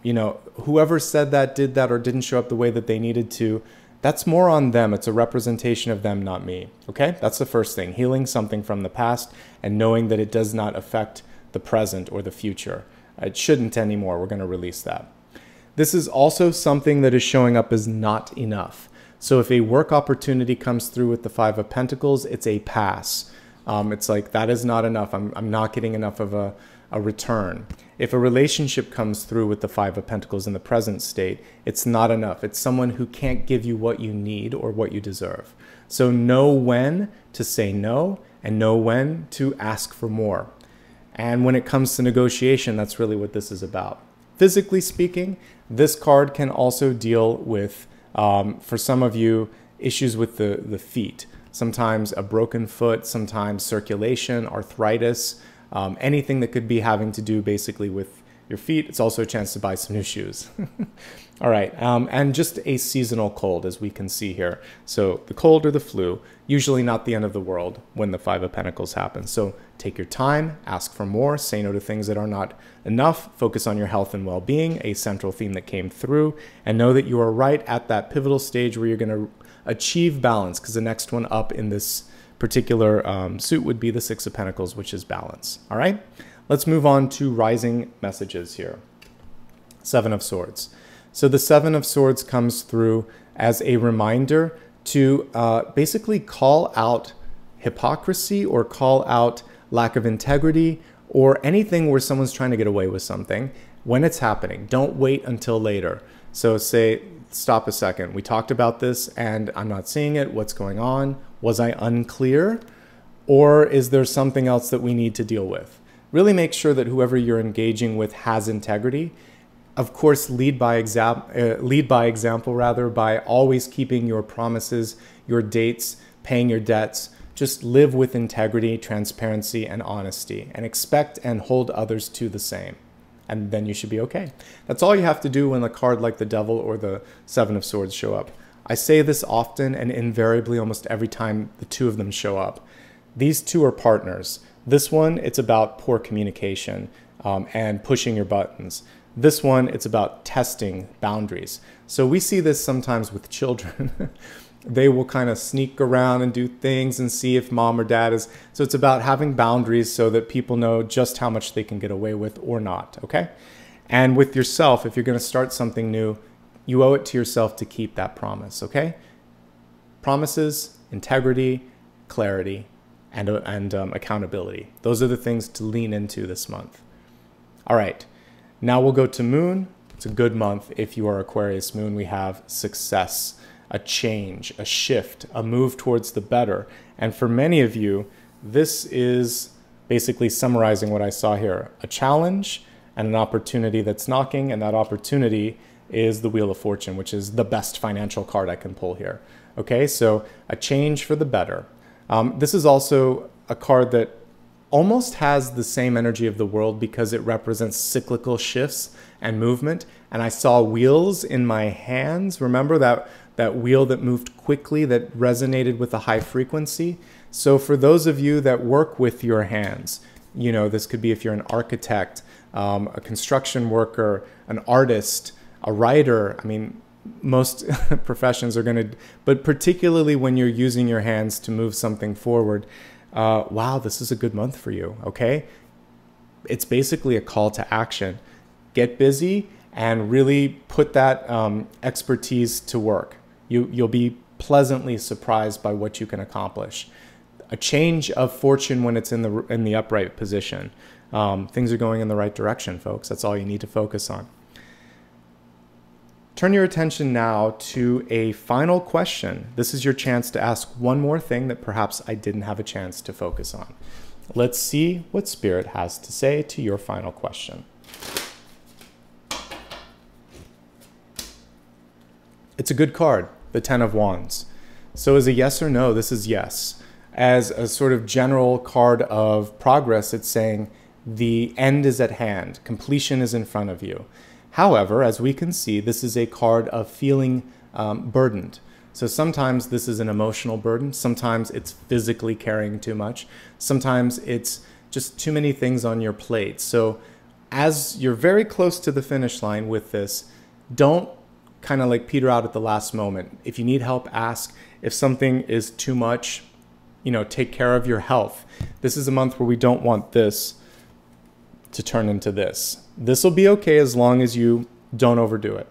You know, whoever said that, did that, or didn't show up the way that they needed to, that's more on them. It's a representation of them, not me. Okay? That's the first thing. Healing something from the past and knowing that it does not affect the present or the future. It shouldn't anymore. We're going to release that. This is also something that is showing up as not enough. So if a work opportunity comes through with the 5 of Pentacles, it's a pass. It's like, that is not enough. I'm not getting enough of a return. If a relationship comes through with the 5 of Pentacles in the present state, it's not enough. It's someone who can't give you what you need or what you deserve. So know when to say no and know when to ask for more. And when it comes to negotiation, that's really what this is about. Physically speaking, this card can also deal with, for some of you, issues with the feet. Sometimes a broken foot, sometimes circulation, arthritis, anything that could be having to do basically with your feet. It's also a chance to buy some new shoes. All right, and just a seasonal cold, as we can see here. So the cold or the flu, usually not the end of the world when the 5 of Pentacles happens. So take your time, ask for more, say no to things that are not enough, focus on your health and well-being, a central theme that came through, and know that you are right at that pivotal stage where you're going to achieve balance, because the next one up in this particular suit would be the 6 of Pentacles, which is balance. All right, let's move on to rising messages here. 7 of Swords. So the 7 of Swords comes through as a reminder to basically call out hypocrisy or call out lack of integrity or anything where someone's trying to get away with something when it's happening. Don't wait until later. So say, stop a second. We talked about this and I'm not seeing it. What's going on? Was I unclear? Or is there something else that we need to deal with? Really make sure that whoever you're engaging with has integrity. Of course, lead by example rather, by always keeping your promises, your dates, paying your debts. Just live with integrity, transparency, and honesty, and expect and hold others to the same. And then you should be okay. That's all you have to do when a card like the Devil or the 7 of Swords show up. I say this often and invariably almost every time the 2 of them show up. These 2 are partners. This one, it's about poor communication and pushing your buttons. This one, it's about testing boundaries. So we see this sometimes with children. They will kind of sneak around and do things and see if mom or dad is. So it's about having boundaries so that people know just how much they can get away with or not, okay? And with yourself, if you're going to start something new, you owe it to yourself to keep that promise, okay? Promises, integrity, clarity, and accountability. Those are the things to lean into this month. All right, now we'll go to Moon. It's a good month. If you are Aquarius Moon, we have success, a change, a shift, a move towards the better. And for many of you, this is basically summarizing what I saw here. A challenge and an opportunity that's knocking, and that opportunity is the Wheel of Fortune, which is the best financial card I can pull here. Okay, so a change for the better. This is also a card that almost has the same energy of the world because it represents cyclical shifts and movement. And I saw wheels in my hands. Remember that wheel that moved quickly, that resonated with a high frequency? So for those of you that work with your hands, you know, this could be if you're an architect, a construction worker, an artist, a writer. I mean, most professions are going to, but particularly when you're using your hands to move something forward, wow, this is a good month for you, okay? It's basically a call to action. Get busy and really put that expertise to work. You'll be pleasantly surprised by what you can accomplish. A change of fortune when it's in the upright position. Things are going in the right direction, folks. That's all you need to focus on. Turn your attention now to a final question. This is your chance to ask one more thing that perhaps I didn't have a chance to focus on. Let's see what Spirit has to say to your final question. It's a good card, the Ten of Wands. So as a yes or no, this is yes. As a sort of general card of progress, it's saying the end is at hand, completion is in front of you. However, as we can see, this is a card of feeling burdened. So sometimes this is an emotional burden, sometimes it's physically carrying too much, sometimes it's just too many things on your plate. So as you're very close to the finish line with this, don't kind of like peter out at the last moment. If you need help, ask. If something is too much, you know, take care of your health. This is a month where we don't want this to turn into this. This will be okay as long as you don't overdo it.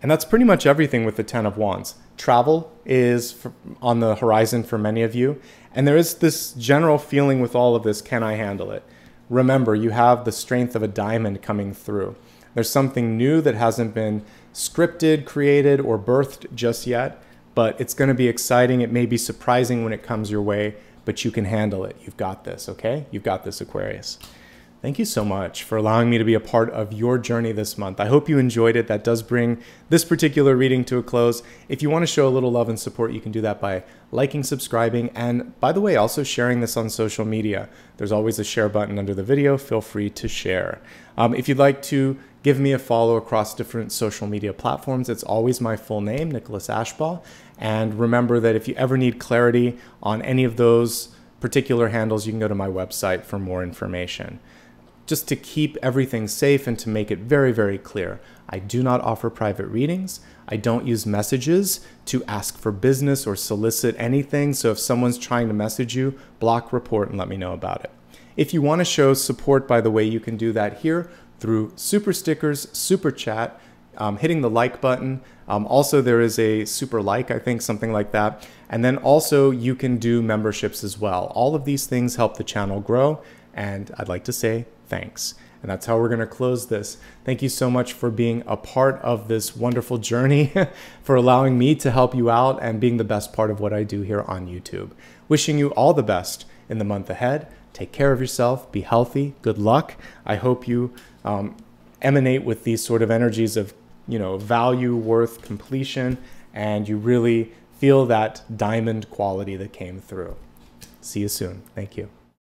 And that's pretty much everything with the Ten of Wands. Travel is on the horizon for many of you. And there is this general feeling with all of this, can I handle it? Remember, you have the strength of a diamond coming through. There's something new that hasn't been scripted, created, or birthed just yet, but it's going to be exciting. It may be surprising when it comes your way, but you can handle it. You've got this, okay? You've got this, Aquarius. Thank you so much for allowing me to be a part of your journey this month. I hope you enjoyed it. That does bring this particular reading to a close. If you want to show a little love and support, you can do that by liking, subscribing, and by the way, also sharing this on social media. There's always a share button under the video. Feel free to share. If you'd like to give me a follow across different social media platforms, it's always my full name, Nicholas Ashbaugh. And remember that if you ever need clarity on any of those particular handles, you can go to my website for more information. Just to keep everything safe and to make it very, very clear, I do not offer private readings. I don't use messages to ask for business or solicit anything. So if someone's trying to message you, block, report, and let me know about it. If you want to show support, by the way, you can do that here through super stickers, super chat, hitting the like button. Also, there is a super like, I think, something like that. And then also you can do memberships as well. All of these things help the channel grow. And I'd like to say thanks. And that's how we're going to close this. Thank you so much for being a part of this wonderful journey, for allowing me to help you out and being the best part of what I do here on YouTube. Wishing you all the best in the month ahead. Take care of yourself. Be healthy. Good luck. I hope you emanate with these sort of energies of, you know, value, worth, completion, and you really feel that diamond quality that came through. See you soon. Thank you.